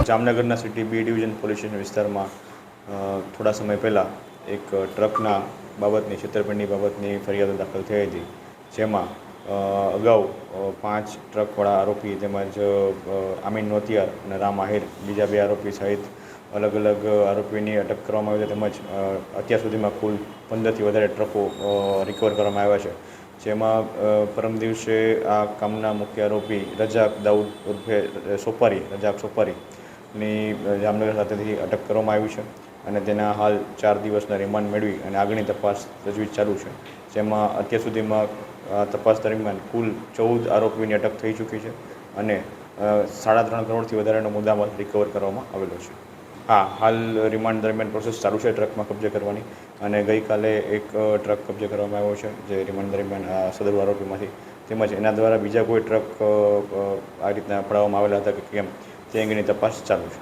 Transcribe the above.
જામનગરના city B division police station વિસ્તારમાં થોડા સમય પહેલાં એક ટ્રકના બાબતની છેતરપિંડી બાબતની ફરિયાદો દાખલ થઈ હતી, જેમાં અગાઉ 5 ટ્રકવાળા આરોપી તેમજ આમીન નોતિયાર અને રામ આહિર બીજા 2 આરોપી સહિત અલગ અલગ આરોપીની અટક કરવામાં આવી છે, તેમજ અત્યાર સુધીમાં કુલ 15થી વધારે ટ્રકો રિકવર કરવામાં આવ્યા છે, જેમાં પરમ દિવસે આ કામના મુખ્ય આરોપી રજાક દાઉદ ઉર્ફે રજાક સોપારીની જામનગર ખાતેથી અટક કરવામાં આવી છે અને તેના હાલ 4 દિવસના રિમાન્ડ મેળવી અને આગળની તપાસ તજવીજ ચાલુ છે, જેમાં અત્યાર સુધીમાં તપાસ દરમિયાન કુલ 14 આરોપીની અટક થઈ ચૂકી છે અને 3.5 કરોડથી વધારેનો મુદ્દામાલ રિકવર કરવામાં આવેલો છે. હા, હાલ રિમાન્ડ દરમિયાન પ્રોસેસ ચાલુ છે ટ્રકમાં કબજે કરવાની, અને ગઈકાલે એક ટ્રક કબજે કરવામાં આવ્યો છે જે રિમાન્ડ દરમિયાન સદરુ આરોપીમાંથી, તેમજ એના દ્વારા બીજા કોઈ ટ્રક આ રીતના પડાવવામાં આવેલા હતા કે કેમ તે અંગેની તપાસ ચાલુ છે.